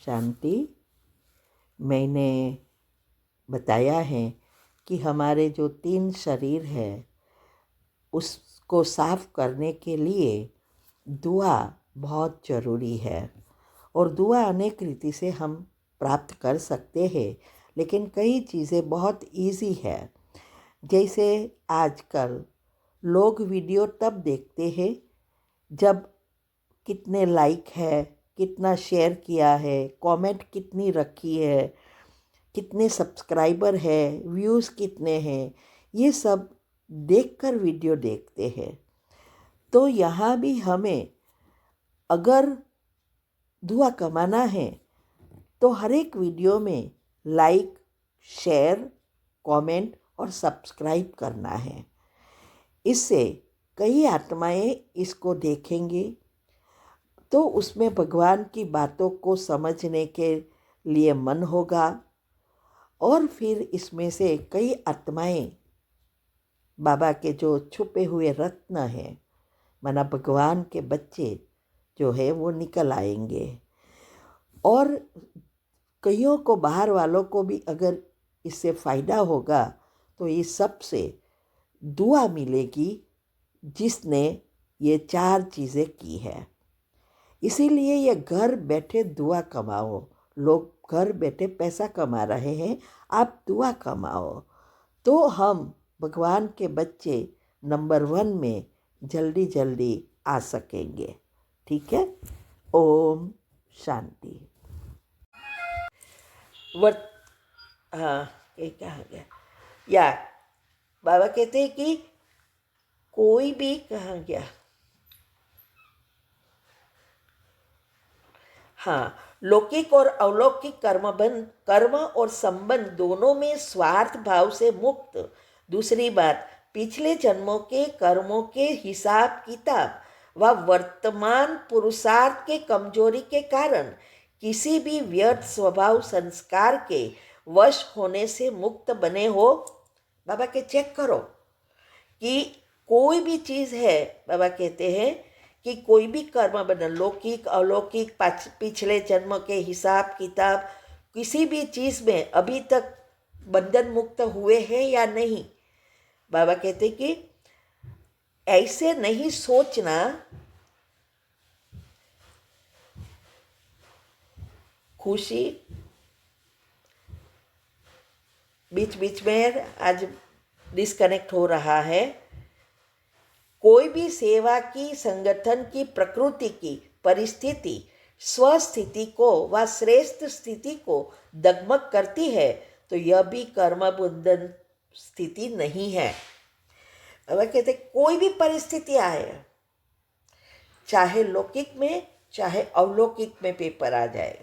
शांति। मैंने बताया है कि हमारे जो 3 शरीर है उसको साफ करने के लिए दुआ बहुत ज़रूरी है। और दुआ अनेक रीति से हम प्राप्त कर सकते हैं, लेकिन कई चीज़ें बहुत इजी है। जैसे आजकल लोग वीडियो तब देखते हैं जब कितने लाइक है, कितना शेयर किया है, कमेंट कितनी रखी है, कितने सब्सक्राइबर है, व्यूज़ कितने हैं, ये सब देखकर वीडियो देखते हैं। तो यहाँ भी हमें अगर दुआ कमाना है तो हर एक वीडियो में लाइक, शेयर, कमेंट और सब्सक्राइब करना है। इससे कई आत्माएं इसको देखेंगी तो उसमें भगवान की बातों को समझने के लिए मन होगा और फिर इसमें से कई आत्माएं बाबा के जो छुपे हुए रत्न हैं, माना भगवान के बच्चे जो है वो निकल आएंगे। और कईयों को, बाहर वालों को भी अगर इससे फ़ायदा होगा तो इस सब से दुआ मिलेगी जिसने ये 4 चीज़ें की है। इसीलिए ये घर बैठे दुआ कमाओ। लोग घर बैठे पैसा कमा रहे हैं, आप दुआ कमाओ तो हम भगवान के बच्चे नंबर 1 में जल्दी जल्दी आ सकेंगे। ठीक है। ओम शांति। वर्त हाँ, ये कहाँ गया? या बाबा कहते हैं कि कोई भी, कहाँ गया? हाँ, लौकिक और अलौकिक कर्म और संबंध दोनों में स्वार्थ भाव से मुक्त। दूसरी बात, पिछले जन्मों के कर्मों के हिसाब किताब व वर्तमान पुरुषार्थ के कमजोरी के कारण किसी भी व्यर्थ स्वभाव संस्कार के वश होने से मुक्त बने हो। बाबा के चेक करो कि कोई भी चीज़ है, बाबा कहते हैं कि कोई भी कर्म बना, लौकिक अलौकिक, पिछले जन्म के हिसाब किताब, किसी भी चीज़ में अभी तक बंधन मुक्त हुए हैं या नहीं। बाबा कहते कि ऐसे नहीं सोचना। खुशी बीच बीच में आज डिस्कनेक्ट हो रहा है। कोई भी सेवा की, संगठन की, प्रकृति की परिस्थिति स्वस्थिति को व श्रेष्ठ स्थिति को दगमग करती है तो यह भी कर्म बंधन स्थिति नहीं है। अब कहते कोई भी परिस्थिति आए, चाहे लौकिक में चाहे अलौकिक में पेपर आ जाए,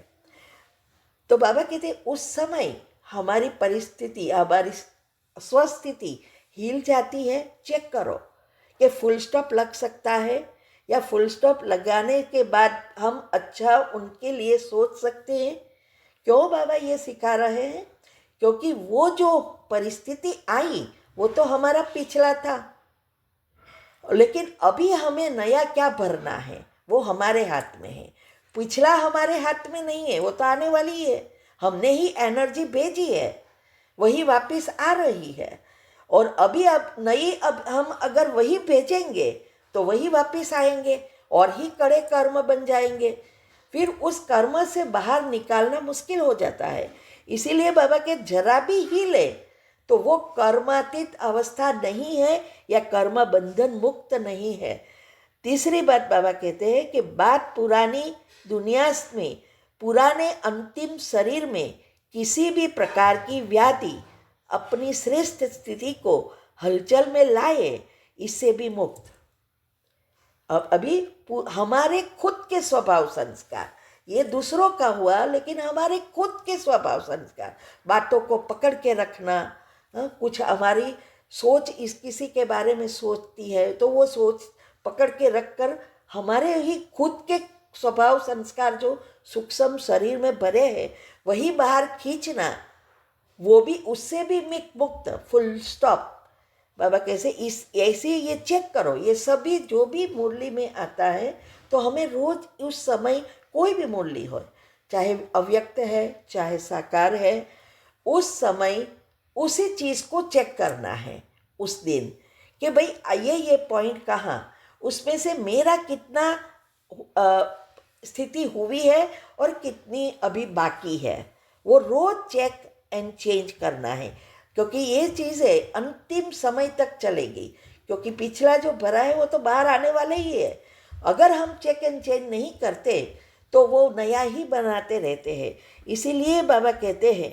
तो बाबा कहते उस समय हमारी परिस्थिति, हमारी स्वस्थिति हिल जाती है। चेक करो कि फुल स्टॉप लग सकता है या फुल स्टॉप लगाने के बाद हम अच्छा उनके लिए सोच सकते हैं। क्यों बाबा ये सिखा रहे हैं? क्योंकि वो जो परिस्थिति आई वो तो हमारा पिछला था, लेकिन अभी हमें नया क्या भरना है वो हमारे हाथ में है। पिछला हमारे हाथ में नहीं है, वो तो आने वाली है। हमने ही एनर्जी भेजी है, वही वापस आ रही है। और अभी अब नई, अब हम अगर वही भेजेंगे तो वही वापस आएंगे और ही कड़े कर्म बन जाएंगे। फिर उस कर्म से बाहर निकालना मुश्किल हो जाता है। इसीलिए बाबा के जरा भी हिले तो वो कर्मातीत अवस्था नहीं है या कर्म बंधन मुक्त नहीं है। तीसरी बात बाबा कहते हैं कि बात पुरानी दुनिया में, पुराने अंतिम शरीर में किसी भी प्रकार की व्याधि अपनी श्रेष्ठ स्थिति को हलचल में लाए, इससे भी मुक्त। अब अभी हमारे खुद के स्वभाव संस्कार, ये दूसरों का हुआ, लेकिन हमारे खुद के स्वभाव संस्कार, बातों को पकड़ के रखना, कुछ हमारी सोच इस किसी के बारे में सोचती है तो वो सोच पकड़ के रखकर हमारे ही खुद के स्वभाव संस्कार जो सूक्ष्म शरीर में भरे हैं वही बाहर खींचना, वो भी, उससे भी मुक्त। Full stop. बाबा कैसे इस ऐसे ये चेक करो, ये सभी जो भी मुरली में आता है तो हमें रोज उस समय कोई भी मुरली हो, चाहे अव्यक्त है चाहे साकार है, उस समय उसी चीज़ को चेक करना है उस दिन कि भाई ये पॉइंट कहाँ, उसमें से मेरा कितना स्थिति हुई है और कितनी अभी बाकी है, वो रोज चेक एंड चेंज करना है। क्योंकि ये चीज़ें अंतिम समय तक चलेगी, क्योंकि पिछला जो भरा है वो तो बाहर आने वाला ही है। अगर हम चेक एंड चेंज नहीं करते तो वो नया ही बनाते रहते हैं। इसीलिए बाबा कहते हैं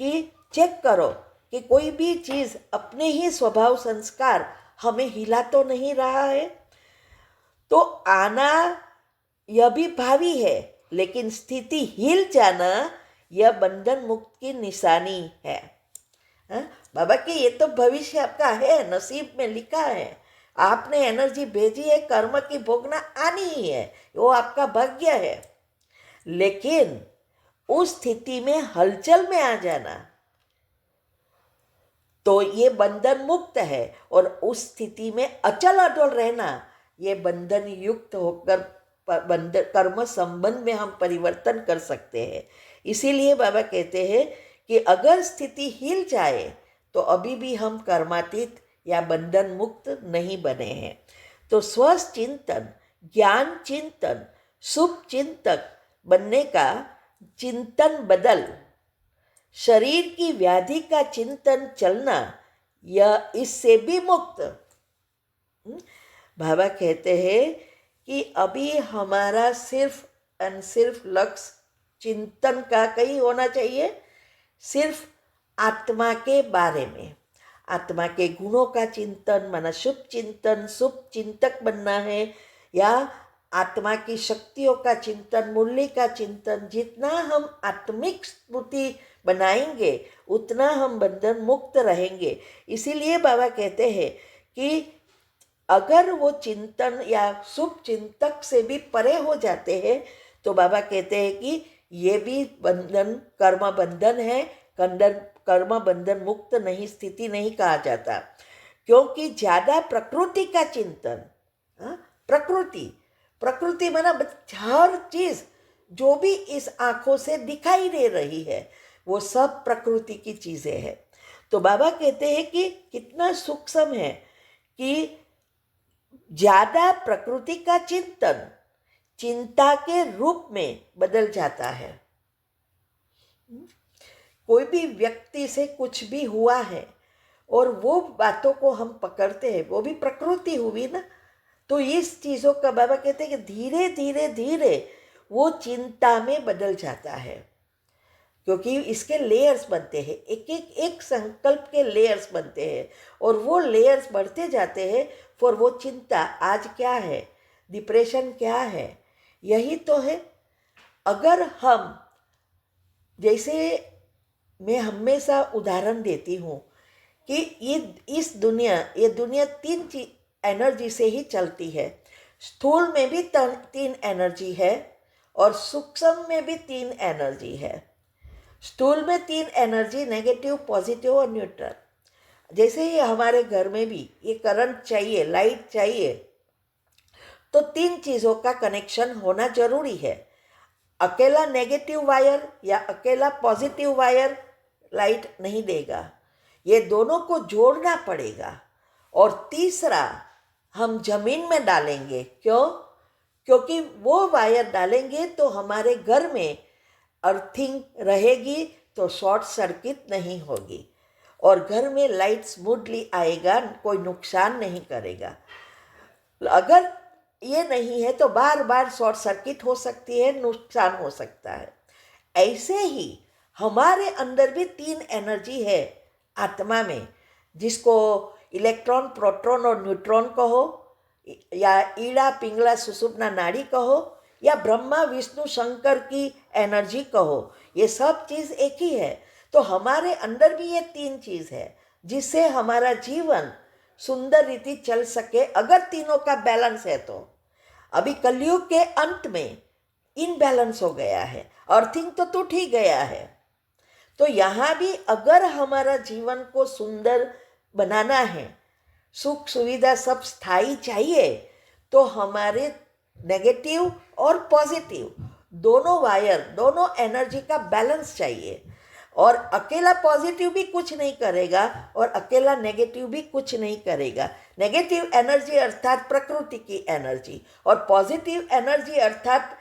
कि चेक करो कि कोई भी चीज़ अपने ही स्वभाव संस्कार हमें हिला तो नहीं रहा है। तो आना यह भी भावी है, लेकिन स्थिति हिल जाना यह बंधन मुक्त की निशानी है। बाबा कि ये तो भविष्य आपका है, नसीब में लिखा है, आपने एनर्जी भेजी है, कर्म की भोगना आनी ही है, वो आपका भाग्य है। लेकिन उस स्थिति में हलचल में आ जाना तो ये बंधन मुक्त है, और उस स्थिति में अचल अडल रहना ये बंधन युक्त होकर बंधन कर्म संबंध में हम परिवर्तन कर सकते हैं। इसीलिए बाबा कहते हैं कि अगर स्थिति हिल जाए तो अभी भी हम कर्मातीत या बंधन मुक्त नहीं बने हैं। तो स्वस्थ चिंतन, ज्ञान चिंतन, शुभ चिंतक बनने का चिंतन बदल, शरीर की व्याधि का चिंतन चलना, यह इससे भी मुक्त। बाबा कहते हैं कि अभी हमारा सिर्फ एंड सिर्फ लक्ष्य चिंतन का कहीं होना चाहिए, सिर्फ आत्मा के बारे में, आत्मा के गुणों का चिंतन, माना शुभ चिंतन, शुभ चिंतक बनना है, या आत्मा की शक्तियों का चिंतन, मूल्य का चिंतन। जितना हम आत्मिक स्मृति बनाएंगे उतना हम बंधन मुक्त रहेंगे। इसीलिए बाबा कहते हैं कि अगर वो चिंतन या शुभ चिंतक से भी परे हो जाते हैं तो बाबा कहते हैं कि ये भी बंधन कर्म बंधन है, कर्म बंधन मुक्त नहीं, स्थिति नहीं कहा जाता। क्योंकि ज़्यादा प्रकृति का चिंतन, प्रकृति माना हर चीज़ जो भी इस आँखों से दिखाई दे रही है वो सब प्रकृति की चीज़ें हैं। तो बाबा कहते हैं कि कितना सूक्ष्म है कि ज़्यादा प्रकृति का चिंतन चिंता के रूप में बदल जाता है। कोई भी व्यक्ति से कुछ भी हुआ है और वो बातों को हम पकड़ते हैं, वो भी प्रकृति हुई ना। तो इस चीज़ों का बाबा कहते हैं कि धीरे धीरे धीरे वो चिंता में बदल जाता है, क्योंकि इसके लेयर्स बनते हैं, एक संकल्प के लेयर्स बनते हैं, और वो लेयर्स बढ़ते जाते हैं। फिर वो चिंता आज क्या है, डिप्रेशन क्या है, यही तो है। अगर हम, जैसे मैं हमेशा उदाहरण देती हूँ कि ये दुनिया तीन एनर्जी से ही चलती है। स्थूल में भी तीन एनर्जी है और सूक्ष्म में भी तीन एनर्जी है। स्थूल में तीन एनर्जी, नेगेटिव, पॉजिटिव और न्यूट्रल। जैसे ही हमारे घर में भी ये करंट चाहिए, लाइट चाहिए, तो तीन चीज़ों का कनेक्शन होना जरूरी है। अकेला नेगेटिव वायर या अकेला पॉजिटिव वायर लाइट नहीं देगा, ये दोनों को जोड़ना पड़ेगा। और तीसरा हम जमीन में डालेंगे। क्यों? क्योंकि वो वायर डालेंगे तो हमारे घर में अर्थिंग रहेगी, तो शॉर्ट सर्किट नहीं होगी और घर में लाइट स्मूथली आएगा, कोई नुकसान नहीं करेगा। अगर ये नहीं है तो बार बार शॉर्ट सर्किट हो सकती है, नुकसान हो सकता है। ऐसे ही हमारे अंदर भी तीन एनर्जी है आत्मा में, जिसको इलेक्ट्रॉन, प्रोटॉन और न्यूट्रॉन कहो, या ईड़ा पिंगला सुषुम्ना नाड़ी कहो, या ब्रह्मा विष्णु शंकर की एनर्जी कहो, ये सब चीज़ एक ही है। तो हमारे अंदर भी ये तीन चीज़ है जिससे हमारा जीवन सुंदर रीति चल सके, अगर तीनों का बैलेंस है तो। अभी कलयुग के अंत में इनबैलेंस हो गया है, अर्थिंग तो टूट ही गया है। तो यहाँ भी अगर हमारा जीवन को सुंदर बनाना है, सुख सुविधा सब स्थायी चाहिए, तो हमारे नेगेटिव और पॉजिटिव दोनों वायर, दोनों एनर्जी का बैलेंस चाहिए। और अकेला पॉजिटिव भी कुछ नहीं करेगा और अकेला नेगेटिव भी कुछ नहीं करेगा। नेगेटिव एनर्जी अर्थात प्रकृति की एनर्जी, और पॉजिटिव एनर्जी अर्थात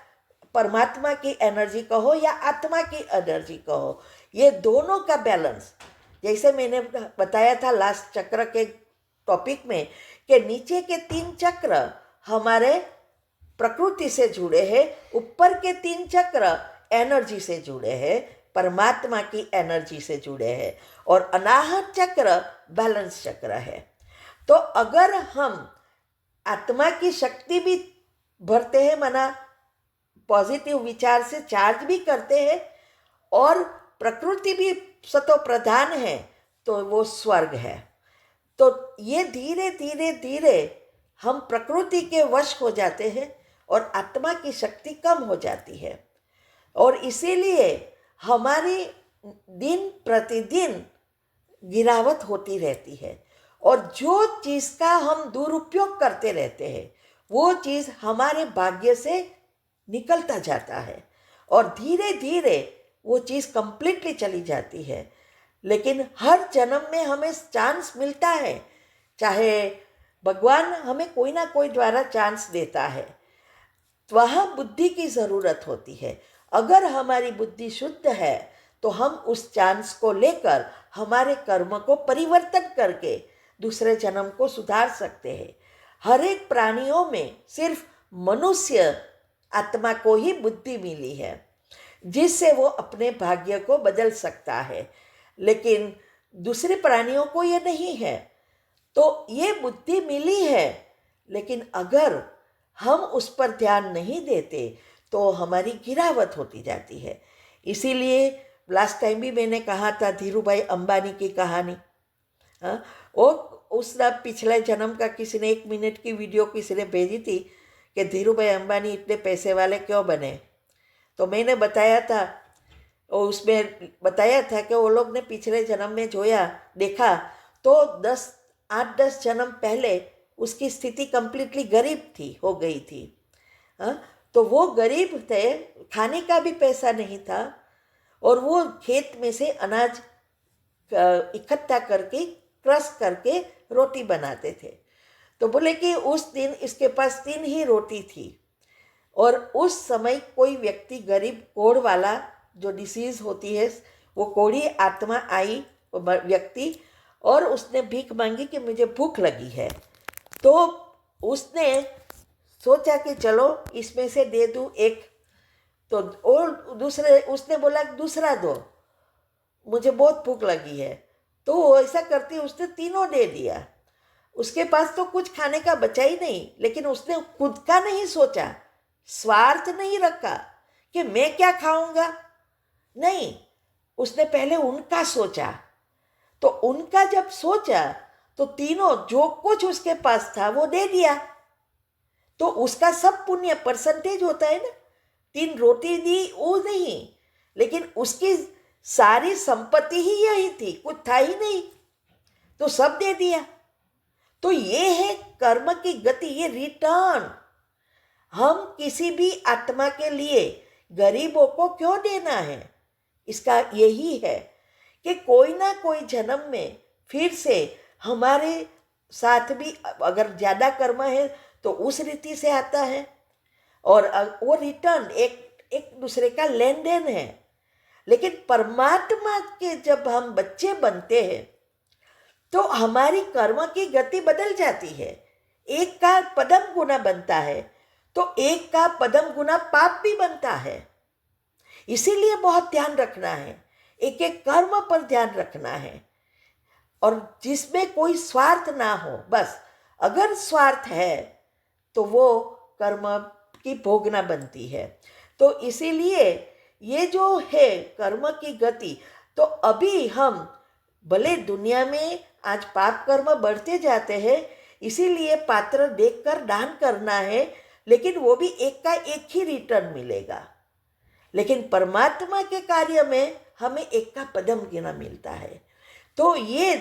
परमात्मा की एनर्जी कहो या आत्मा की एनर्जी कहो, ये दोनों का बैलेंस, जैसे मैंने बताया था लास्ट चक्र के टॉपिक में कि नीचे के 3 चक्र हमारे प्रकृति से जुड़े हैं, ऊपर के 3 चक्र एनर्जी से जुड़े हैं, परमात्मा की एनर्जी से जुड़े हैं, और अनाहत चक्र बैलेंस चक्र है। तो अगर हम आत्मा की शक्ति भी भरते हैं, माना पॉजिटिव विचार से चार्ज भी करते हैं, और प्रकृति भी सतो प्रधान है, तो वो स्वर्ग है। तो ये धीरे धीरे धीरे हम प्रकृति के वश हो जाते हैं और आत्मा की शक्ति कम हो जाती है, और इसीलिए हमारी दिन प्रतिदिन गिरावट होती रहती है। और जो चीज़ का हम दुरुपयोग करते रहते हैं, वो चीज़ हमारे भाग्य से निकलता जाता है, और धीरे धीरे वो चीज़ कंप्लीटली चली जाती है। लेकिन हर जन्म में हमें चांस मिलता है, चाहे भगवान हमें कोई ना कोई द्वारा चांस देता है, वहाँ बुद्धि की ज़रूरत होती है। अगर हमारी बुद्धि शुद्ध है तो हम उस चांस को लेकर हमारे कर्म को परिवर्तन करके दूसरे जन्म को सुधार सकते हैं। हर एक प्राणियों में सिर्फ मनुष्य आत्मा को ही बुद्धि मिली है, जिससे वो अपने भाग्य को बदल सकता है, लेकिन दूसरे प्राणियों को ये नहीं है। तो ये बुद्धि मिली है, लेकिन अगर हम उस पर ध्यान नहीं देते तो हमारी गिरावट होती जाती है। इसीलिए लास्ट टाइम भी मैंने कहा था धीरूभाई अंबानी की कहानी, हाँ, वो उस पिछले जन्म का किसी ने 1 मिनट की वीडियो किसी ने भेजी थी कि धीरूभाई अंबानी इतने पैसे वाले क्यों बने। तो मैंने बताया था, और उसमें बताया था कि वो लोग ने पिछले जन्म में देखा तो 8-10 जन्म पहले उसकी स्थिति कंप्लीटली गरीब हो गई थी। हाँ, तो वो गरीब थे, खाने का भी पैसा नहीं था, और वो खेत में से अनाज इकट्ठा करके क्रश करके रोटी बनाते थे। तो बोले कि उस दिन इसके पास 3 ही रोटी थी, और उस समय कोई व्यक्ति गरीब कोढ़ वाला जो डिसीज़ होती है, वो कोढ़ी आत्मा आई व्यक्ति, और उसने भीख मांगी कि मुझे भूख लगी है। तो उसने सोचा कि चलो इसमें से दे दूँ एक, तो और दूसरे उसने बोला दूसरा दो, मुझे बहुत भूख लगी है। तो वो ऐसा करती उसने तीनों दे दिया। उसके पास तो कुछ खाने का बचा ही नहीं, लेकिन उसने खुद का नहीं सोचा, स्वार्थ नहीं रखा कि मैं क्या खाऊंगा, नहीं, उसने पहले उनका सोचा। तो उनका जब सोचा तो तीनों जो कुछ उसके पास था वो दे दिया। तो उसका सब पुण्य परसेंटेज होता है ना, 3 रोटी दी वो नहीं, लेकिन उसकी सारी संपत्ति ही यही थी, कुछ था ही नहीं, तो सब दे दिया। तो ये है कर्म की गति, ये रिटर्न। हम किसी भी आत्मा के लिए गरीबों को क्यों देना है, इसका यही है कि कोई ना कोई जन्म में फिर से हमारे साथ भी अगर ज़्यादा कर्म है तो उस रीति से आता है, और वो रिटर्न एक दूसरे का लेन देन है। लेकिन परमात्मा के जब हम बच्चे बनते हैं तो हमारी कर्म की गति बदल जाती है। एक का पदम गुना बनता है तो एक का पदम गुना पाप भी बनता है। इसीलिए बहुत ध्यान रखना है, एक एक कर्म पर ध्यान रखना है, और जिसमें कोई स्वार्थ ना हो। बस अगर स्वार्थ है तो वो कर्म की भोगना बनती है। तो इसीलिए ये जो है कर्म की गति, तो अभी हम भले दुनिया में आज पाप कर्म बढ़ते जाते हैं, इसीलिए पात्र देखकर दान करना है, लेकिन वो भी एक का एक ही रिटर्न मिलेगा। लेकिन परमात्मा के कार्य में हमें एक का पदम गिना मिलता है। तो ये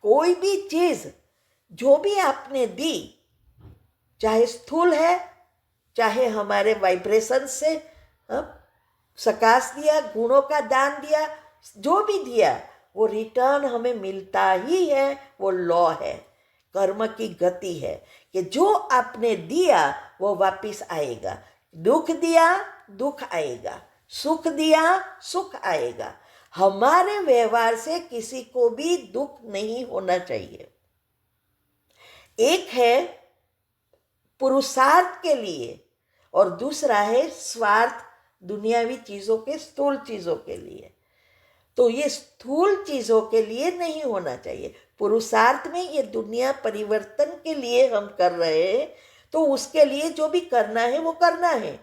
कोई भी चीज़ जो भी आपने दी, चाहे स्थूल है, चाहे हमारे वाइब्रेशन से सकाश दिया, गुणों का दान दिया, जो भी दिया वो रिटर्न हमें मिलता ही है। वो लॉ है, कर्म की गति है कि जो आपने दिया वो वापिस आएगा। दुख दिया दुख आएगा, सुख दिया सुख आएगा। हमारे व्यवहार से किसी को भी दुख नहीं होना चाहिए। एक है पुरुषार्थ के लिए और दूसरा है स्वार्थ, दुनियावी चीजों के, स्थूल चीजों के लिए। तो ये स्थूल चीजों के लिए नहीं होना चाहिए। पुरुषार्थ में ये दुनिया परिवर्तन के लिए हम कर रहे हैं, तो उसके लिए जो भी करना है वो करना है।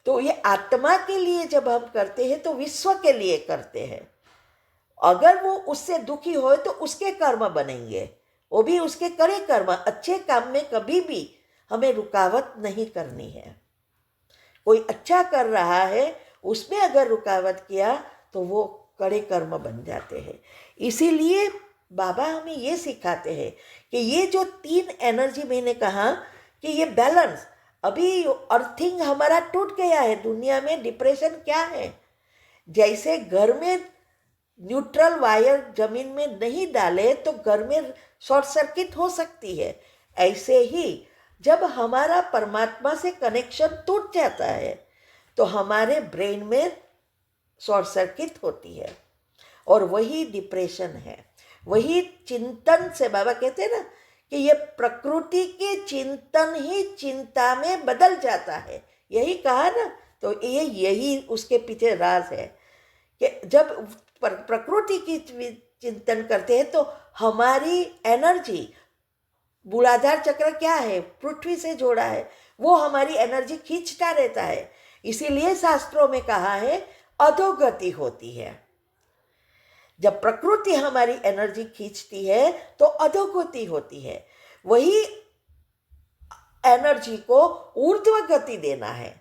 तो ये आत्मा के लिए जब हम करते हैं तो विश्व के लिए करते हैं। अगर वो उससे दुखी हो तो उसके कर्म बनेंगे, वो भी उसके करे कर्म। अच्छे काम में कभी भी हमें रुकावट नहीं करनी है। कोई अच्छा कर रहा है, उसमें अगर रुकावट किया तो वो कड़े कर्म बन जाते हैं। इसीलिए बाबा हमें ये सिखाते हैं कि ये जो 3 एनर्जी, मैंने कहा कि ये बैलेंस, अभी अर्थिंग हमारा टूट गया है। दुनिया में डिप्रेशन क्या है? जैसे घर में न्यूट्रल वायर जमीन में नहीं डाले तो घर में शॉर्ट सर्किट हो सकती है, ऐसे ही जब हमारा परमात्मा से कनेक्शन टूट जाता है तो हमारे ब्रेन में शॉर्ट सर्किट होती है, और वही डिप्रेशन है। वही चिंतन से बाबा कहते हैं ना कि ये प्रकृति के चिंतन ही चिंता में बदल जाता है। यही कहा ना, तो यही उसके पीछे राज है कि जब प्रकृति की चिंतन करते हैं तो हमारी एनर्जी, मूलाधार चक्र क्या है, पृथ्वी से जोड़ा है, वो हमारी एनर्जी खींचता रहता है। इसीलिए शास्त्रों में कहा है अधोगति होती है। जब प्रकृति हमारी एनर्जी खींचती है तो अधोगति होती है। वही एनर्जी को ऊर्ध्व गति देना है,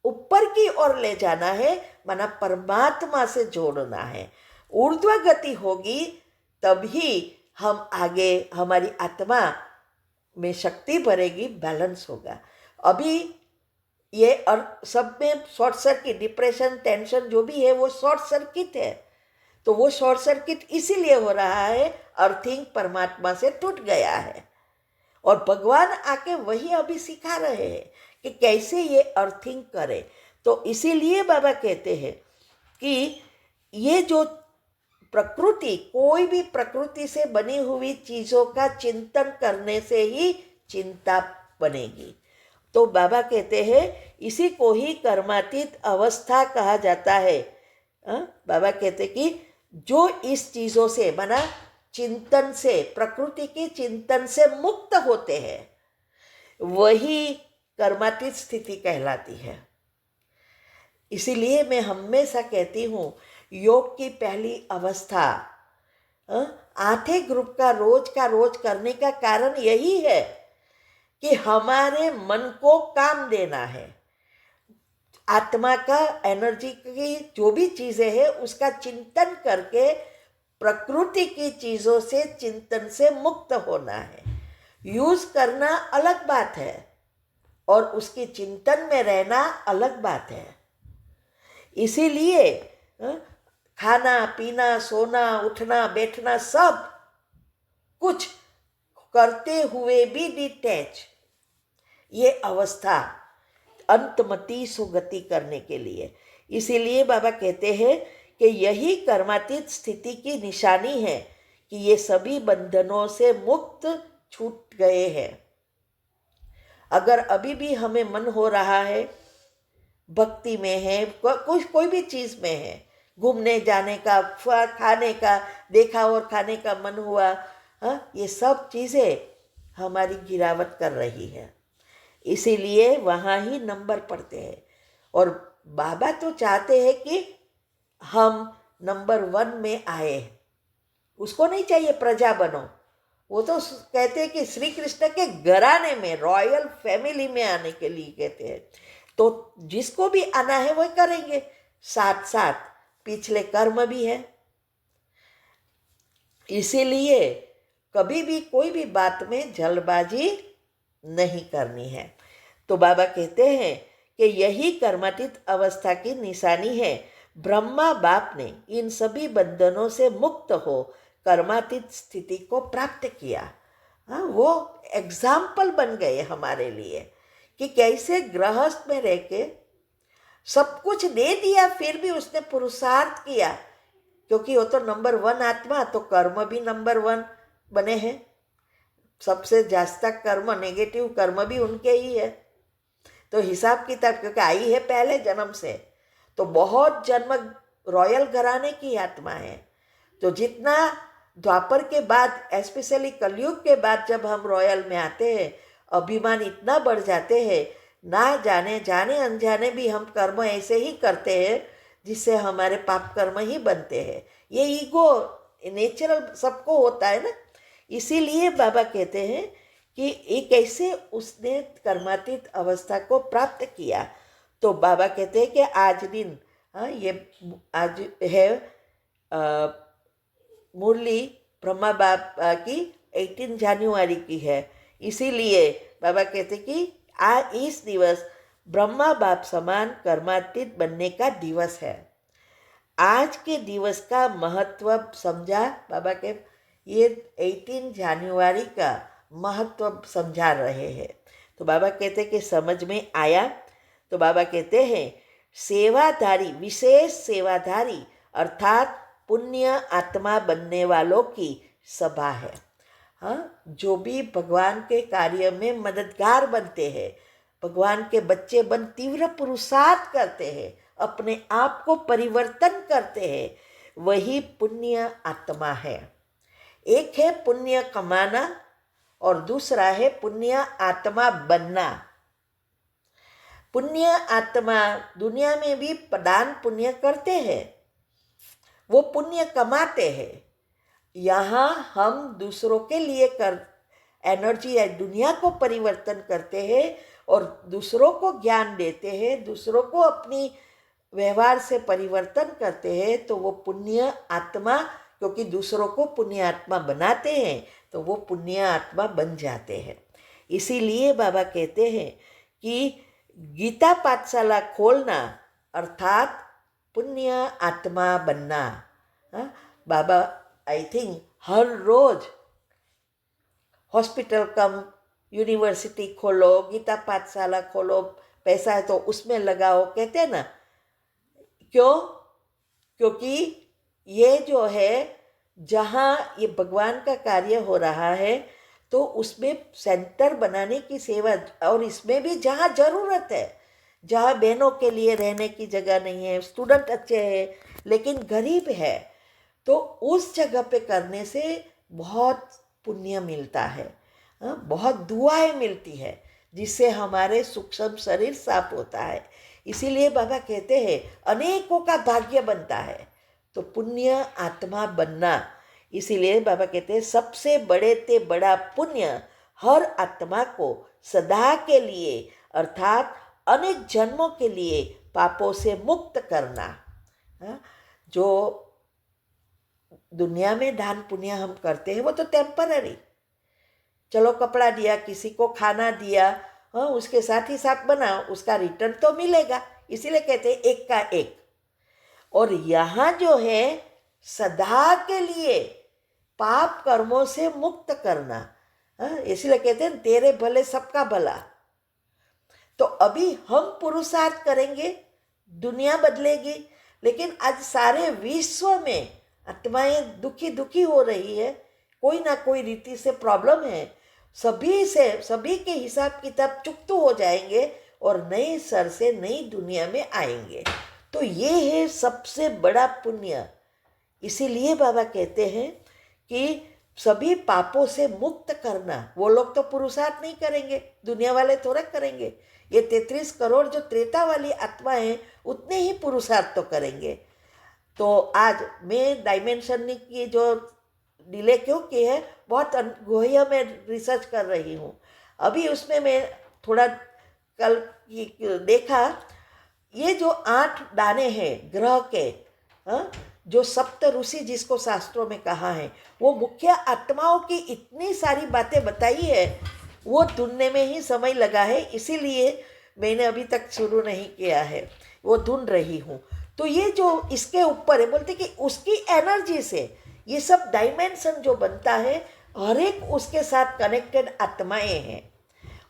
ऊपर की ओर ले जाना है, माना परमात्मा से जोड़ना है। ऊर्ध्व गति होगी तभी हम आगे, हमारी आत्मा में शक्ति भरेगी, बैलेंस होगा। अभी ये और सब में शॉर्ट सर्किट, डिप्रेशन, टेंशन जो भी है वो शॉर्ट सर्किट है। तो वो शॉर्ट सर्किट इसीलिए हो रहा है, अर्थिंग परमात्मा से टूट गया है। और भगवान आके वही अभी सिखा रहे हैं कि कैसे ये अर्थिंग करे। तो इसीलिए बाबा कहते हैं कि ये जो प्रकृति, कोई भी प्रकृति से बनी हुई चीज़ों का चिंतन करने से ही चिंता बनेगी। तो बाबा कहते हैं इसी को ही कर्मातीत अवस्था कहा जाता है। बाबा कहते कि जो इस चीज़ों से, माना चिंतन से, प्रकृति के चिंतन से मुक्त होते हैं, वही कर्मातीत स्थिति कहलाती है। इसीलिए मैं हमेशा कहती हूँ योग की पहली अवस्था 8 ग्रुप का रोज करने का कारण यही है कि हमारे मन को काम देना है। आत्मा का, एनर्जी की जो भी चीज़ें हैं उसका चिंतन करके प्रकृति की चीज़ों से, चिंतन से मुक्त होना है। यूज करना अलग बात है और उसकी चिंतन में रहना अलग बात है। इसीलिए खाना पीना, सोना, उठना, बैठना, सब कुछ करते हुए भी डिटैच, ये अवस्था अंतमति सुगति करने के लिए। इसीलिए बाबा कहते हैं कि यही कर्मातीत स्थिति की निशानी है कि ये सभी बंधनों से मुक्त छूट गए हैं। अगर अभी भी हमें मन हो रहा है, भक्ति में है, कोई भी चीज़ में है, घूमने जाने का, खाने का, देखा और खाने का मन हुआ, ये सब चीज़ें हमारी गिरावट कर रही है। इसीलिए वहाँ ही नंबर पड़ते हैं। और बाबा तो चाहते हैं कि हम नंबर 1 में आए। उसको नहीं चाहिए प्रजा बनो, वो तो कहते हैं कि श्री कृष्ण के घराने में, रॉयल फैमिली में आने के लिए कहते हैं। तो जिसको भी आना है वही करेंगे, साथ साथ पिछले कर्म भी है। इसीलिए कभी भी कोई भी बात में जल्दबाजी नहीं करनी है। तो बाबा कहते हैं कि यही कर्मातीत अवस्था की निशानी है। ब्रह्मा बाप ने इन सभी बंधनों से मुक्त हो कर्मातीत स्थिति को प्राप्त किया। हाँ, वो एग्जाम्पल बन गए हमारे लिए कि कैसे गृहस्थ में रह के सब कुछ दे दिया, फिर भी उसने पुरुषार्थ किया, क्योंकि वो तो नंबर 1 आत्मा, तो कर्म भी नंबर 1 बने हैं। सबसे जास्त कर्म, नेगेटिव कर्म भी उनके ही है। तो हिसाब किताब, क्योंकि आई है पहले जन्म से, तो बहुत जन्म रॉयल घराने की आत्मा है। तो जितना द्वापर के बाद, स्पेशली कलयुग के बाद जब हम रॉयल में आते हैं, अभिमान इतना बढ़ जाते हैं, ना जाने जाने अनजाने भी हम कर्म ऐसे ही करते हैं जिससे हमारे पाप कर्म ही बनते हैं। ये ईगो नेचुरल सबको होता है ना। इसीलिए बाबा कहते हैं कि ये कैसे उसने कर्मातीत अवस्था को प्राप्त किया। तो बाबा कहते हैं कि आज दिन, हाँ, ये आज है मुरली ब्रह्मा बाप की 18 जनवरी की है। इसीलिए बाबा कहते कि आज इस दिवस ब्रह्मा बाप समान कर्मातीत बनने का दिवस है। आज के दिवस का महत्व समझा बाबा के, ये 18 जनवरी का महत्व समझा रहे हैं। तो बाबा कहते कि समझ में आया। तो बाबा कहते हैं सेवाधारी, विशेष सेवाधारी अर्थात पुण्य आत्मा बनने वालों की सभा है। हाँ, जो भी भगवान के कार्य में मददगार बनते हैं, भगवान के बच्चे बन तीव्र पुरुषार्थ करते हैं, अपने आप को परिवर्तन करते हैं, वही पुण्य आत्मा है। एक है पुण्य कमाना और दूसरा है पुण्य आत्मा बनना। पुण्य आत्मा दुनिया में भी दान पुण्य करते हैं, वो पुण्य कमाते हैं। यहाँ हम दूसरों के लिए एनर्जी या दुनिया को परिवर्तन करते हैं और दूसरों को ज्ञान देते हैं, दूसरों को अपनी व्यवहार से परिवर्तन करते हैं, तो वो पुण्य आत्मा, क्योंकि दूसरों को पुण्य आत्मा बनाते हैं तो वो पुण्य आत्मा बन जाते हैं। इसीलिए बाबा कहते हैं कि गीता पाठशाला खोलना अर्थात पुण्य आत्मा बनना। हाँ, बाबा आई थिंक हर रोज हॉस्पिटल कम यूनिवर्सिटी खोलो, गीता पाठशाला खोलो, पैसा है तो उसमें लगाओ, कहते हैं ना। क्यों? क्योंकि ये जो है जहाँ ये भगवान का कार्य हो रहा है तो उसमें सेंटर बनाने की सेवा, और इसमें भी जहाँ ज़रूरत है, जहाँ बहनों के लिए रहने की जगह नहीं है, स्टूडेंट अच्छे हैं लेकिन गरीब है, तो उस जगह पे करने से बहुत पुण्य मिलता है, बहुत दुआएं मिलती है, जिससे हमारे सूक्ष्म शरीर साफ होता है। इसीलिए बाबा कहते हैं अनेकों का भाग्य बनता है, तो पुण्य आत्मा बनना। इसीलिए बाबा कहते हैं सबसे बड़े ते बड़ा पुण्य हर आत्मा को सदा के लिए अर्थात अनेक जन्मों के लिए पापों से मुक्त करना। जो दुनिया में दान पुण्य हम करते हैं वो तो टेम्पररी, चलो कपड़ा दिया, किसी को खाना दिया, हाँ, उसके साथ ही साथ बनाओ, उसका रिटर्न तो मिलेगा। इसीलिए कहते हैं एक का एक। और यहाँ जो है सदा के लिए पाप कर्मों से मुक्त करना, इसलिए कहते हैं तेरे भले सबका भला। तो अभी हम पुरुषार्थ करेंगे, दुनिया बदलेगी। लेकिन आज सारे विश्व में आत्माएं दुखी दुखी हो रही है, कोई ना कोई रीति से प्रॉब्लम है, सभी के हिसाब किताब चुकता हो जाएंगे और नए सर से नई दुनिया में आएंगे। तो ये है सबसे बड़ा पुण्य। इसीलिए बाबा कहते हैं कि सभी पापों से मुक्त करना। वो लोग तो पुरुषार्थ नहीं करेंगे, दुनिया वाले थोड़ा करेंगे। ये 33 करोड़ जो त्रेता वाली आत्मा है उतने ही पुरुषार्थ तो करेंगे। तो आज मैं डायमेंशन की जो डिले क्यों की है, बहुत गोह्य में रिसर्च कर रही हूँ अभी, उसमें मैं थोड़ा कल देखा, ये जो 8 दाने हैं ग्रह के, जो सप्त ऋषि जिसको शास्त्रों में कहा है, वो मुख्य आत्माओं की इतनी सारी बातें बताई है, वो ढूंढने में ही समय लगा है। इसीलिए मैंने अभी तक शुरू नहीं किया है, वो ढूंढ रही हूँ। तो ये जो इसके ऊपर है, बोलते कि उसकी एनर्जी से ये सब डायमेंशन जो बनता है, हर एक उसके साथ कनेक्टेड आत्माएं हैं।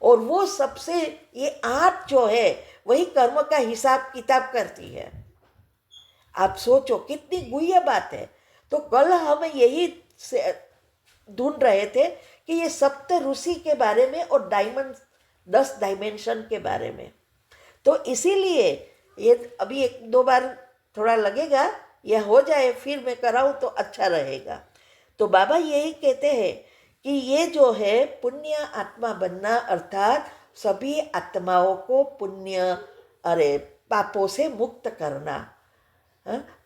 और वो सबसे ये 8 जो है वही कर्म का हिसाब किताब करती है। आप सोचो कितनी गुह्य बात है। तो कल हम यही ढूंढ रहे थे कि ये सप्त ऋषि के बारे में और 10 डायमेंशन के बारे में। तो इसीलिए ये अभी 1-2 बार थोड़ा लगेगा, यह हो जाए फिर मैं कराऊँ तो अच्छा रहेगा। तो बाबा यही कहते हैं कि ये जो है पुण्य आत्मा बनना, अर्थात सभी आत्माओं को पापों से मुक्त करना।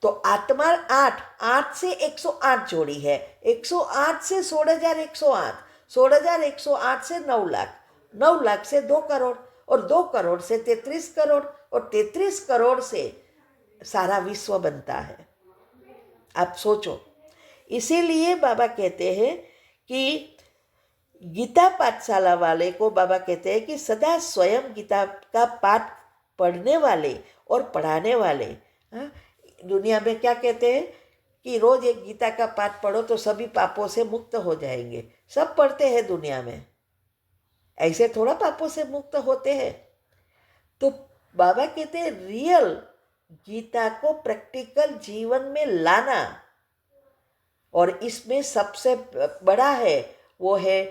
तो आत्मा 8 से 108 जोड़ी है, 108 से 16,108, 16,108 से 9 लाख, 9 लाख से 2 करोड़, और 2 करोड़ से 33 करोड़, और 33 करोड़ से सारा विश्व बनता है। आप सोचो। इसीलिए बाबा कहते हैं कि गीता पाठशाला वाले को बाबा कहते हैं कि सदा स्वयं गीता का पाठ पढ़ने वाले और पढ़ाने वाले, दुनिया में क्या कहते हैं कि रोज एक गीता का पाठ पढ़ो तो सभी पापों से मुक्त हो जाएंगे। सब पढ़ते हैं दुनिया में, ऐसे थोड़ा पापों से मुक्त होते हैं। तो बाबा कहते हैं रियल गीता को प्रैक्टिकल जीवन में लाना, और इसमें सबसे बड़ा है वो है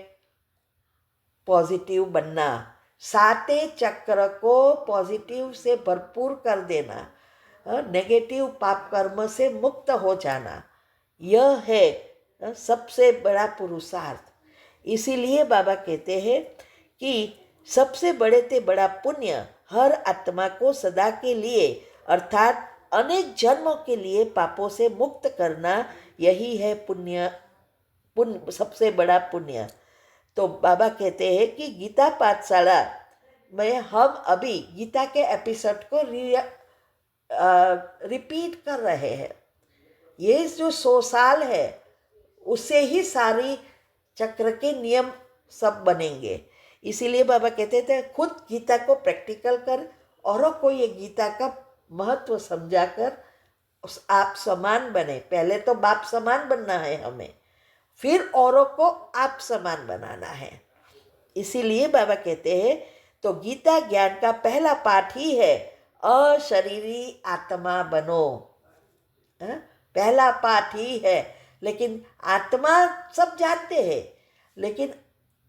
पॉजिटिव बनना, 7 चक्र को पॉजिटिव से भरपूर कर देना, नेगेटिव पाप कर्म से मुक्त हो जाना। यह है सबसे बड़ा पुरुषार्थ। इसीलिए बाबा कहते हैं कि सबसे बड़े से बड़ा पुण्य हर आत्मा को सदा के लिए, अर्थात अनेक जन्मों के लिए पापों से मुक्त करना, यही है पुण्य सबसे बड़ा पुण्य। तो बाबा कहते हैं कि गीता पाठशाला में हम अभी गीता के एपिसोड को रिपीट कर रहे हैं। ये जो 100 साल है उससे ही सारी चक्र के नियम सब बनेंगे। इसीलिए बाबा कहते थे खुद गीता को प्रैक्टिकल कर, औरों को ये गीता का महत्व समझाकर आप समान बने। पहले तो बाप समान बनना है हमें, फिर औरों को आप समान बनाना है। इसीलिए बाबा कहते हैं तो गीता ज्ञान का पहला पाठ ही है अशरीरी आत्मा बनो। पहला पाठ ही है। लेकिन आत्मा सब जानते हैं, लेकिन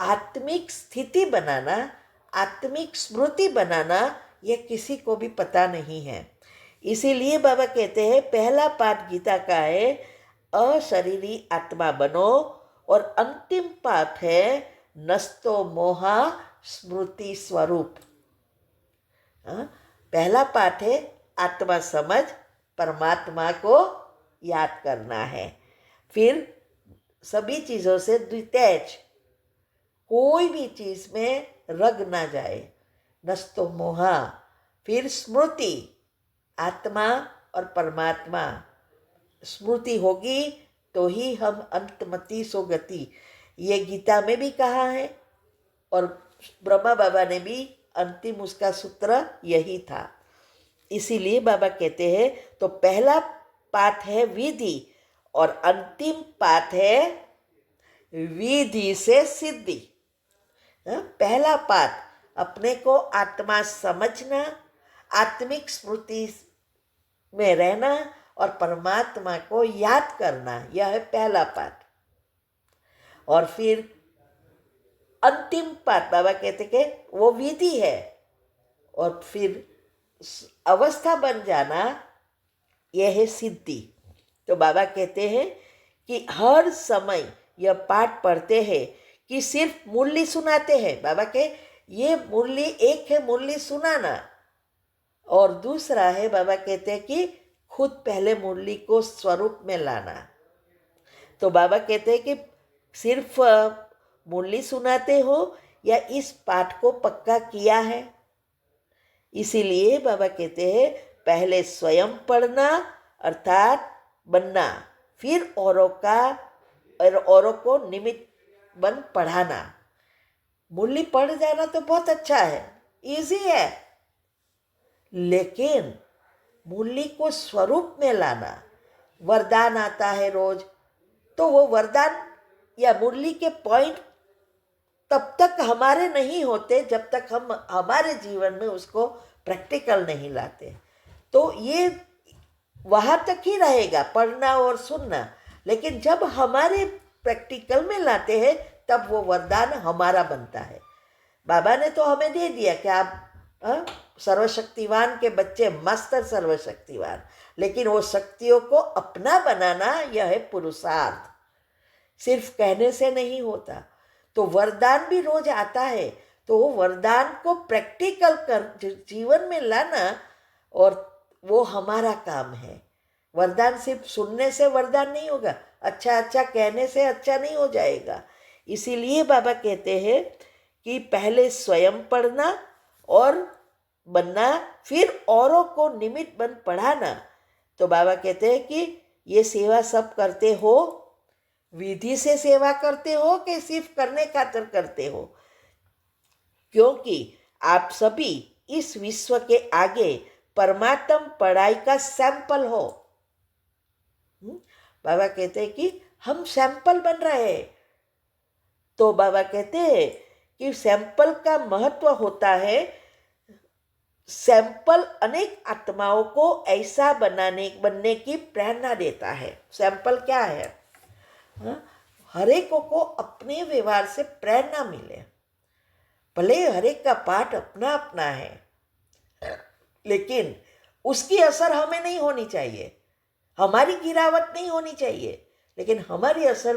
आत्मिक स्थिति बनाना, आत्मिक स्मृति बनाना, यह किसी को भी पता नहीं है। इसीलिए बाबा कहते हैं पहला पाठ गीता का है अशरीरी आत्मा बनो, और अंतिम पाठ है नस्तो मोहा स्मृति स्वरूप। पहला पाठ है आत्मा समझ, परमात्मा को याद करना है। फिर सभी चीज़ों से द्वितेज, कोई भी चीज़ में रग ना जाए, नस्तो मोहा। फिर स्मृति, आत्मा और परमात्मा, स्मृति होगी तो ही हम अंतमति सोगति, ये गीता में भी कहा है, और ब्रह्मा बाबा ने भी अंतिम उसका सूत्र यही था। इसीलिए बाबा कहते हैं तो पहला पाठ है विधि, और अंतिम पाठ है विधि से सिद्धि। पहला पाठ अपने को आत्मा समझना, आत्मिक स्मृति में रहना और परमात्मा को याद करना, यह है पहला पाठ। और फिर अंतिम पाठ बाबा कहते कि वो विधि है, और फिर अवस्था बन जाना, यह है सिद्धि। तो बाबा कहते हैं कि हर समय यह पाठ पढ़ते हैं कि सिर्फ मुरली सुनाते हैं। बाबा के ये मुरली, एक है मुरली सुनाना, और दूसरा है बाबा कहते हैं कि खुद पहले मुरली को स्वरूप में लाना। तो बाबा कहते हैं कि सिर्फ मुरली सुनाते हो या इस पाठ को पक्का किया है। इसीलिए बाबा कहते हैं पहले स्वयं पढ़ना अर्थात बनना, फिर औरों को निमित्त बन पढ़ाना। मुरली पढ़ जाना तो बहुत अच्छा है, इजी है, लेकिन मुरली को स्वरूप में लाना, वरदान आता है रोज, तो वो वरदान या मुरली के पॉइंट तब तक हमारे नहीं होते जब तक हम हमारे जीवन में उसको प्रैक्टिकल नहीं लाते। तो ये वहाँ तक ही रहेगा, पढ़ना और सुनना, लेकिन जब हमारे प्रैक्टिकल में लाते हैं तब वो वरदान हमारा बनता है। बाबा ने तो हमें दे दिया कि आप सर्वशक्तिवान के बच्चे, मास्टर सर्वशक्तिवान, लेकिन वो शक्तियों को अपना बनाना यह है पुरुषार्थ, सिर्फ कहने से नहीं होता। तो वरदान भी रोज आता है, तो वो वरदान को प्रैक्टिकल कर जीवन में लाना, और वो हमारा काम है। वरदान सिर्फ सुनने से वरदान नहीं होगा, अच्छा अच्छा कहने से अच्छा नहीं हो जाएगा। इसीलिए बाबा कहते हैं कि पहले स्वयं पढ़ना और बनना, फिर औरों को निमित्त बन पढ़ाना। तो बाबा कहते हैं कि ये सेवा सब करते हो, विधि से सेवा करते हो कि सिर्फ करने खातिर करते हो, क्योंकि आप सभी इस विश्व के आगे परमात्म पढ़ाई का सैंपल हो। बाबा कहते हैं कि हम सैंपल बन रहे हैं। तो बाबा कहते हैं कि सैंपल का महत्व होता है, सैंपल अनेक आत्माओं को ऐसा बनने की प्रेरणा देता है। सैंपल क्या है? हर एक को अपने व्यवहार से प्रेरणा मिले, भले हर एक का पाठ अपना अपना है, लेकिन उसकी असर हमें नहीं होनी चाहिए, हमारी गिरावट नहीं होनी चाहिए, लेकिन हमारी असर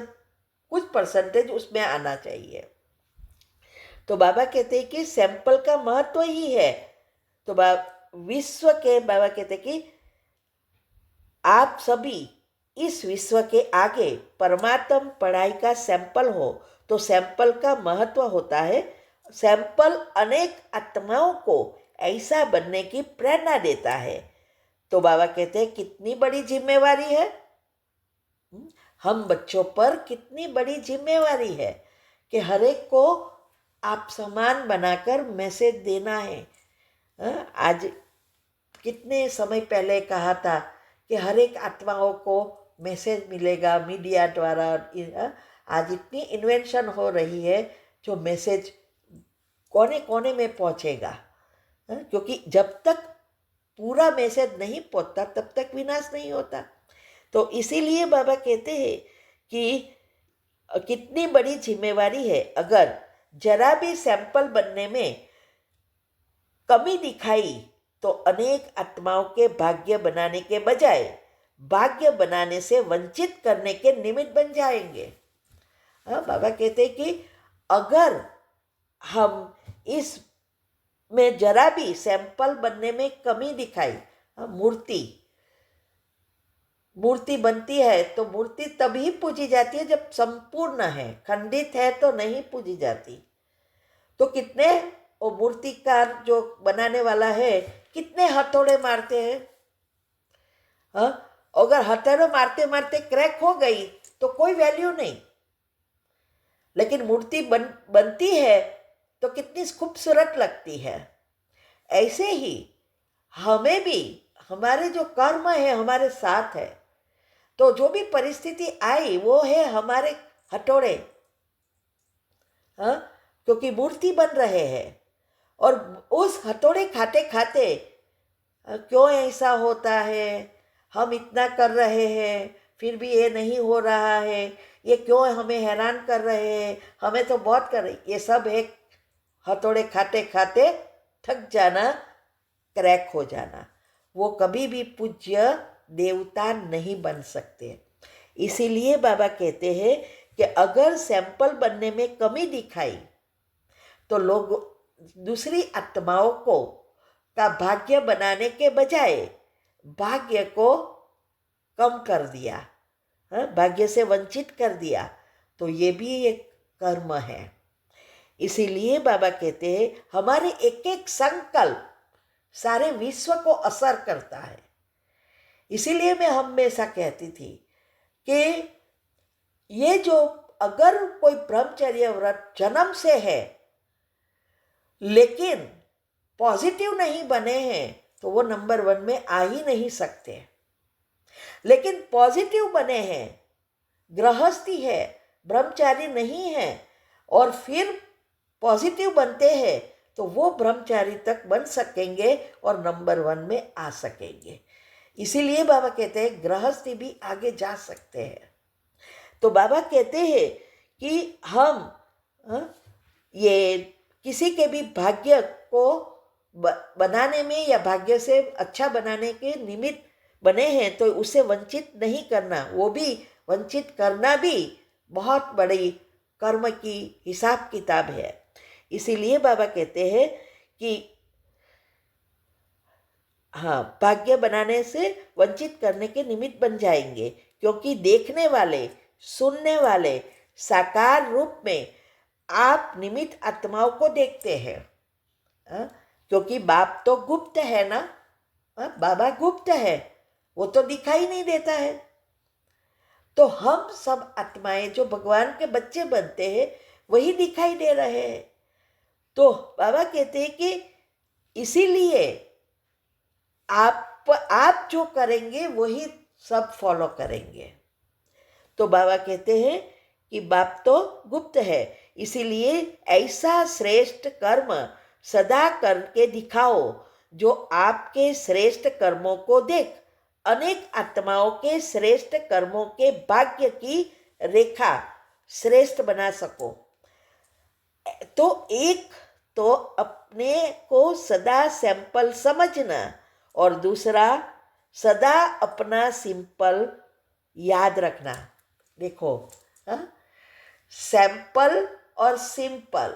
कुछ परसेंटेज उसमें आना चाहिए। तो बाबा कहते हैं कि सैंपल का महत्व ही है। तो विश्व के बाबा कहते हैं कि आप सभी इस विश्व के आगे परमात्म पढ़ाई का सैंपल हो। तो सैंपल का महत्व होता है, सैंपल अनेक आत्माओं को ऐसा बनने की प्रेरणा देता है। तो बाबा कहते हैं कितनी बड़ी जिम्मेवारी है, हम बच्चों पर कितनी बड़ी जिम्मेवारी है कि हर एक को आप समान बनाकर मैसेज देना है। आज कितने समय पहले कहा था कि हर एक आत्माओं को मैसेज मिलेगा मीडिया द्वारा। आज इतनी इन्वेंशन हो रही है जो मैसेज कोने कोने में पहुंचेगा, क्योंकि जब तक पूरा मैसेज नहीं पहुंचता तब तक विनाश नहीं होता। तो इसीलिए बाबा कहते हैं कि कितनी बड़ी जिम्मेवारी है। अगर जरा भी सैंपल बनने में कमी दिखाई तो अनेक आत्माओं के भाग्य बनाने के बजाय भाग्य बनाने से वंचित करने के निमित्त बन जाएंगे। बाबा कहते हैं कि अगर हम इस में जरा भी सैंपल बनने में कमी दिखाई, मूर्ति बनती है तो मूर्ति तभी पूजी जाती है जब संपूर्ण है, खंडित है तो नहीं पूजी जाती। तो कितने वो मूर्तिकार जो बनाने वाला है कितने हथौड़े मारते हैं, अगर हथौड़े मारते मारते क्रैक हो गई तो कोई वैल्यू नहीं, लेकिन मूर्ति बनती है तो कितनी खूबसूरत लगती है। ऐसे ही हमें भी हमारे जो कर्म है हमारे साथ है, तो जो भी परिस्थिति आई वो है हमारे हथौड़े, क्योंकि मूर्ति बन रहे हैं। और उस हथौड़े खाते खाते क्यों ऐसा होता है, हम इतना कर रहे हैं फिर भी ये नहीं हो रहा है, ये क्यों हमें हैरान कर रहे हैं, हमें तो बहुत कर रहे, ये सब है हथौड़े खाते खाते थक जाना, क्रैक हो जाना। वो कभी भी पूज्य देवता नहीं बन सकते। इसीलिए बाबा कहते हैं कि अगर सैंपल बनने में कमी दिखाई तो लोग दूसरी आत्माओं को का भाग्य बनाने के बजाय भाग्य को कम कर दिया, भाग्य से वंचित कर दिया, तो ये भी एक कर्म है। इसीलिए बाबा कहते हैं हमारे एक एक संकल्प सारे विश्व को असर करता है। इसीलिए मैं हमेशा कहती थी कि ये जो अगर कोई ब्रह्मचर्य व्रत जन्म से है लेकिन पॉजिटिव नहीं बने हैं तो वो नंबर 1 में आ ही नहीं सकते। लेकिन पॉजिटिव बने हैं, गृहस्थी है, ब्रह्मचारी नहीं है, और फिर पॉजिटिव बनते हैं, तो वो ब्रह्मचारी तक बन सकेंगे और नंबर 1 में आ सकेंगे। इसीलिए बाबा कहते हैं गृहस्थी भी आगे जा सकते हैं। तो बाबा कहते हैं कि हम ये किसी के भी भाग्य को बनाने में या भाग्य से अच्छा बनाने के निमित्त बने हैं, तो उसे वंचित नहीं करना, वो भी वंचित करना भी बहुत बड़ी कर्म की हिसाब किताब है। इसीलिए बाबा कहते हैं कि हाँ, भाग्य बनाने से वंचित करने के निमित्त बन जाएंगे, क्योंकि देखने वाले, सुनने वाले साकार रूप में आप निमित्त आत्माओं को देखते हैं। क्योंकि बाप तो गुप्त है ना, बाबा गुप्त है, वो तो दिखाई नहीं देता है। तो हम सब आत्माएं जो भगवान के बच्चे बनते हैं वही दिखाई दे रहे हैं। तो बाबा कहते हैं कि इसीलिए आप जो करेंगे वही सब फॉलो करेंगे। तो बाबा कहते हैं कि बाप तो गुप्त है, इसीलिए ऐसा श्रेष्ठ कर्म सदा करके दिखाओ जो आपके श्रेष्ठ कर्मों को देख अनेक आत्माओं के श्रेष्ठ कर्मों के भाग्य की रेखा श्रेष्ठ बना सको। तो एक तो अपने को सदा सैंपल समझना, और दूसरा सदा अपना सिंपल याद रखना। देखो, सैंपल और सिंपल,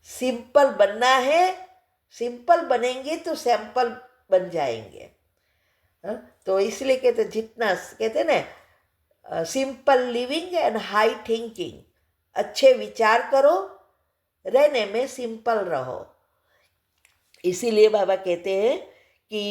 सिंपल बनना है, सिंपल बनेंगे तो सैंपल बन जाएंगे। तो इसलिए कहते जितना कहते ना simple living and high thinking, अच्छे विचार करो, रहने में सिंपल रहो। इसीलिए बाबा कहते हैं कि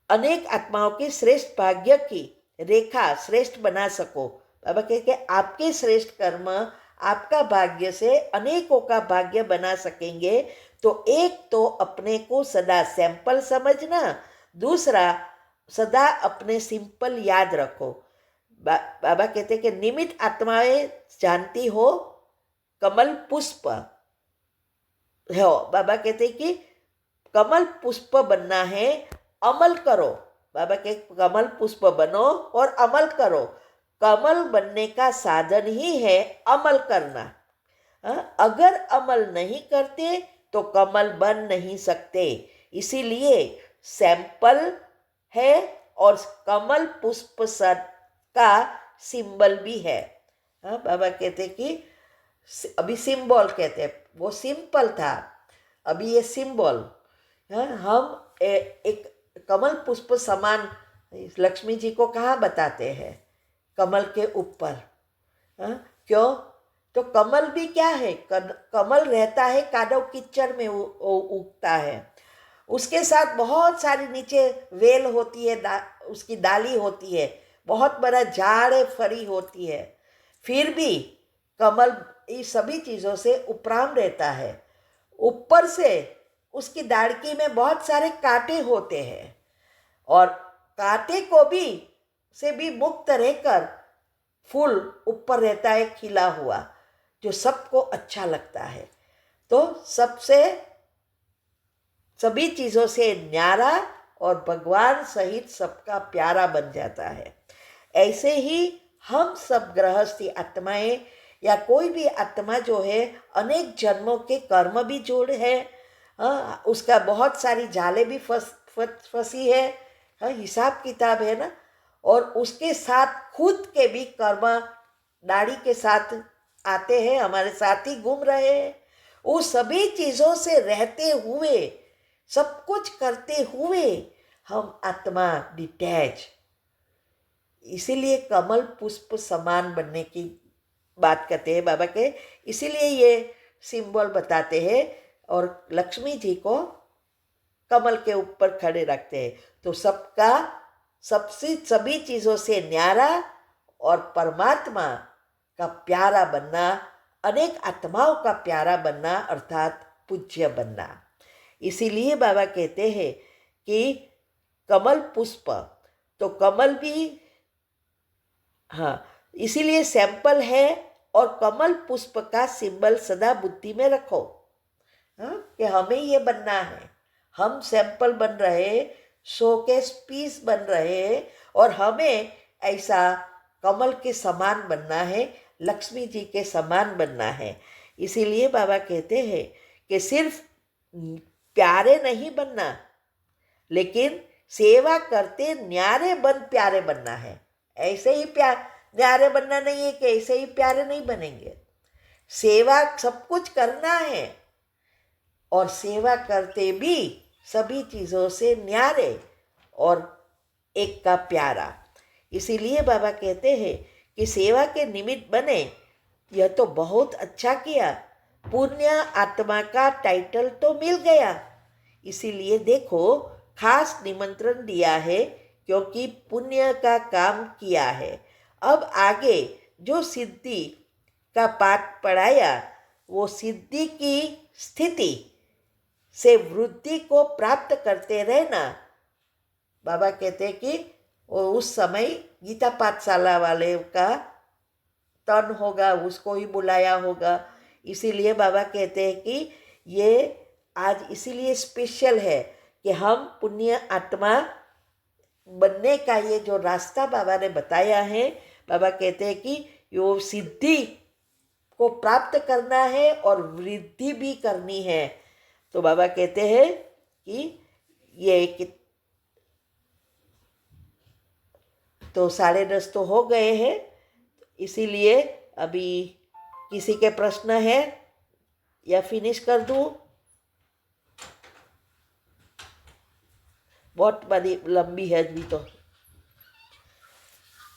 अनेक आत्माओं के श्रेष्ठ भाग्य की रेखा श्रेष्ठ बना सको। बाबा कहते हैं आपके श्रेष्ठ कर्म आपका भाग्य से अनेकों का भाग्य बना सकेंगे। तो एक तो अपने को सदा सैंपल समझना, दूसरा सदा अपने सिंपल याद रखो। बाबा कहते हैं कि निमित्त आत्माएं जानती हो कमल पुष्प हो। बाबा कहते हैं कि कमल पुष्प बनना है, अमल करो। बाबा के कमल पुष्प बनो और अमल करो। कमल बनने का साधन ही है अमल करना। अगर अमल नहीं करते तो कमल बन नहीं सकते। इसीलिए सैंपल है और कमल पुष्प का सिंबल भी है। बाबा कहते कि अभी सिंबल कहते हैं, वो सिंपल था, अभी ये सिंबल। हम एक कमल पुष्प समान लक्ष्मी जी को कहाँ बताते हैं? कमल के ऊपर। क्यों? तो कमल भी क्या है? कमल रहता है कादव कीचड़ में उगता है, उसके साथ बहुत सारी नीचे वेल होती है, उसकी डाली होती है, बहुत बड़ा झाड़ फरी होती है, फिर भी कमल इस सभी चीज़ों से उपराम रहता है। ऊपर से उसकी डाढ़की में बहुत सारे कांटे होते हैं, और कांटे को भी से भी मुक्त रहकर फूल ऊपर रहता है खिला हुआ, जो सबको अच्छा लगता है। तो सबसे सभी चीज़ों से न्यारा और भगवान सहित सबका प्यारा बन जाता है। ऐसे ही हम सब गृहस्थी आत्माएं या कोई भी आत्मा जो है अनेक जन्मों के कर्म भी जोड़ है, उसका बहुत सारी जाले भी फंसी है, हिसाब किताब है ना, और उसके साथ खुद के भी कर्म दाढ़ी के साथ आते हैं, हमारे साथ ही घूम रहे हैं। उस सभी चीज़ों से रहते हुए, सब कुछ करते हुए हम आत्मा डिटैच, इसीलिए कमल पुष्प समान बनने की बात करते हैं बाबा के। इसीलिए ये सिंबल बताते हैं और लक्ष्मी जी को कमल के ऊपर खड़े रखते हैं। तो सबका सबसे सभी चीज़ों से न्यारा और परमात्मा का प्यारा बनना, अनेक आत्माओं का प्यारा बनना, अर्थात पूज्य बनना। इसीलिए बाबा कहते हैं कि कमल पुष्प, तो कमल भी, हाँ, इसीलिए सैंपल है और कमल पुष्प का सिंबल सदा बुद्धि में रखो। हाँ, कि हमें ये बनना है, हम सैंपल बन रहे, शोकेस पीस बन रहे, और हमें ऐसा कमल के समान बनना है, लक्ष्मी जी के समान बनना है। इसीलिए बाबा कहते हैं कि सिर्फ प्यारे नहीं बनना, लेकिन सेवा करते न्यारे बन प्यारे बनना है। ऐसे ही न्यारे बनना नहीं है कि ऐसे ही प्यारे नहीं बनेंगे। सेवा सब कुछ करना है, और सेवा करते भी सभी चीज़ों से न्यारे और एक का प्यारा। इसीलिए बाबा कहते हैं कि सेवा के निमित्त बने, यह तो बहुत अच्छा किया, पुण्य आत्मा का टाइटल तो मिल गया। इसीलिए देखो, खास निमंत्रण दिया है क्योंकि पुण्य का काम किया है। अब आगे जो सिद्धि का पाठ पढ़ाया, वो सिद्धि की स्थिति से वृद्धि को प्राप्त करते रहना। बाबा कहते हैं कि वो उस समय गीता पाठशाला वाले का टर्न होगा, उसको ही बुलाया होगा। इसीलिए बाबा कहते हैं कि ये आज इसीलिए स्पेशल है कि हम पुण्य आत्मा बनने का ये जो रास्ता बाबा ने बताया है, बाबा कहते हैं कि यो सिद्धि को प्राप्त करना है और वृद्धि भी करनी है। तो बाबा कहते हैं कि ये तो 10:30 तो हो गए हैं, इसीलिए अभी किसी के प्रश्न है या फिनिश कर दूं? बहुत बड़ी लंबी है अभी तो।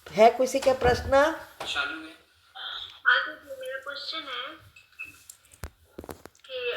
है किसी के प्रश्न? चालू है। मेरा क्वेश्चन है कि